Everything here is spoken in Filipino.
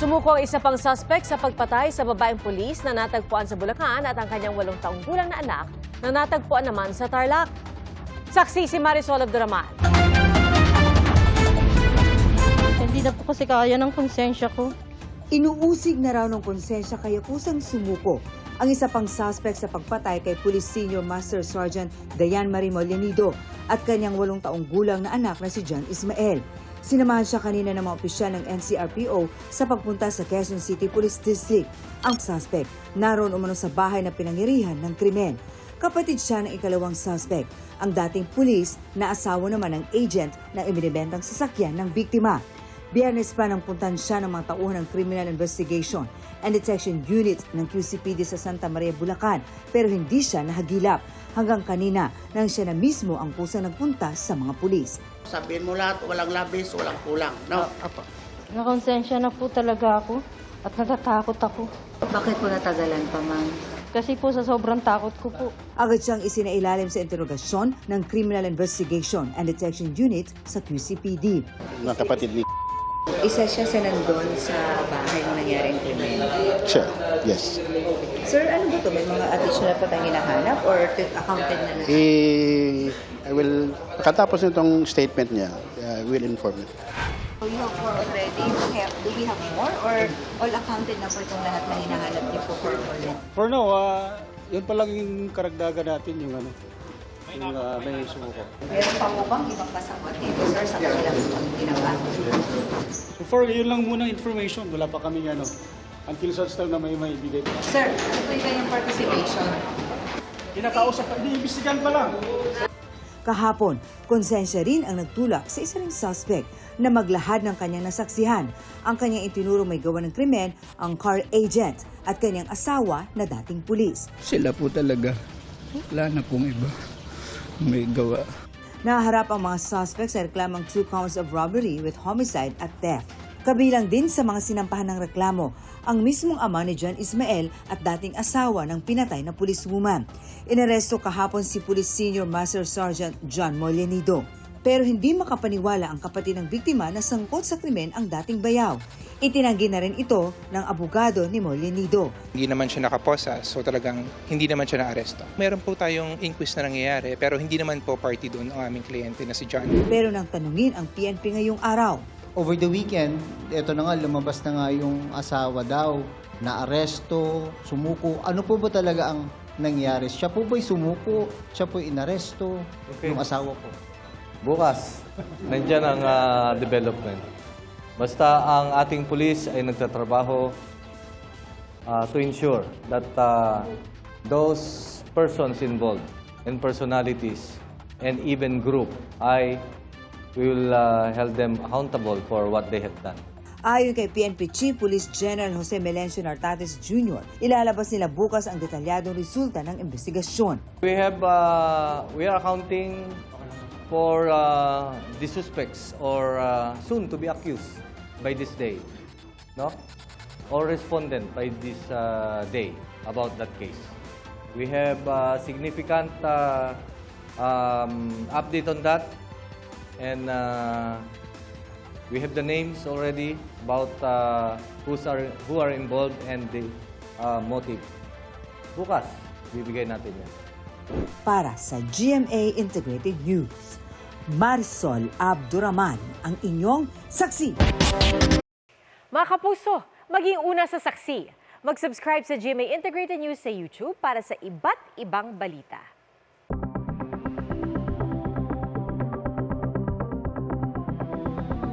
Sumuko ang isa pang suspect sa pagpatay sa babaeng pulis na natagpuan sa Bulacan at ang kanyang 8 taong gulang na anak na natagpuan naman sa Tarlac. Saksi si Marisol Abduraman. Hindi na po kasi kaya ng konsensya ko. Inuusig na raw ng konsensya kaya kusang sumuko ang isa pang suspect sa pagpatay kay Police Senior Master Sergeant Dayan Marie Mollenido at kanyang 8 taong gulang na anak na si John Ismael. Sinamahan siya kanina ng mga opisyal ng NCRPO sa pagpunta sa Quezon City Police District. Ang suspect naroon umano sa bahay na pinangirihan ng krimen. Kapatid siya ng ikalawang suspect, ang dating pulis na asawa naman ng agent na ibinibentang sasakyan ng biktima. Biyernes pa nang puntan siya ng mga tauhan ng Criminal Investigation and Detection Unit ng QCPD sa Santa Maria, Bulacan, pero hindi siya nahagilap. Hanggang kanina nang siya na mismo ang kusang nagpunta sa mga pulis. Sabihin mo lahat, walang labis, walang kulang. No? Apo. Nakonsensya na po talaga ako at natatakot ako. Bakit po natagalan pa, ma'am? Kasi po sa sobrang takot ko po. Agad siyang isinailalim sa interogasyon ng Criminal Investigation and Detection Unit sa QCPD. Mga kapatid ni Isa siya sa nandun sa bahay ng nangyaring krimen. siya. Yes. Sir, ano ba ito? May mga additional pa tayong hinahanap or accounted na lang? I will, pagkatapos nitong statement niya, I will inform you. So you have more already? Do we have more? Or all accounted na po itong lahat na hinahanap niyo po for ulit? For now, yun pa lang yung karagdagan natin, yung may sumuko. Meron pa po bang ibang kasabot dito, sir, sa kanilang ginawa? So for yun lang muna information, wala pa kami until such time na may ibigay pa. Sir, ano po yung kanyang participation? Kinakausap pa, iniimbestigan pa lang. Kahapon, konsensya rin ang nagtulak sa isa ring suspect na maglahad ng kanyang nasaksihan. Ang kanyang itinuro may gawa ng krimen, ang car agent at kanyang asawa na dating pulis. Sila po talaga. Wala na pong iba. May gawa. Naharap ang mga suspects sa reklamang 2 counts of robbery with homicide at theft. Kabilang din sa mga sinampahan ng reklamo, ang mismong ama ni John Ismael at dating asawa ng pinatay na policewoman. Inaresto kahapon si Police Senior Master Sergeant John Mollenido. Pero hindi makapaniwala ang kapatid ng biktima na sangkot sa krimen ang dating bayaw. Itinanggi na rin ito ng abogado ni Mollenido. Hindi naman siya nakaposa, so talagang hindi naman siya naaresto. Meron po tayong inquest na nangyayari, pero hindi naman po party doon ang aming kliyente na si John. Pero nang tanungin ang PNP ngayong araw, over the weekend, ito na nga, lumabas na nga yung asawa daw, na aresto, sumuko. Ano po ba talaga ang nangyari? Siya po ba'y sumuko? Siya po'y inaresto? Yung asawa po? Bukas, nandyan ang development. Basta ang ating pulis ay nagtatrabaho to ensure that those persons involved and personalities and even group we will hold them accountable for what they have done. ayon kay PNP Chief Police General Jose Melencio Nartates Jr., ilalabas nila bukas ang detalyadong resulta ng investigasyon. We are accounting for the suspects or soon to be accused by this day, no? Or respondent by this day about that case. We have significant update on that. And we have the names already about who are involved and the motive. Bukas, bibigay natin yan. Para sa GMA Integrated News, Marisol Abduraman, ang inyong saksi. Mga kapuso, maging una sa saksi. Mag-subscribe sa GMA Integrated News sa YouTube para sa iba't ibang balita.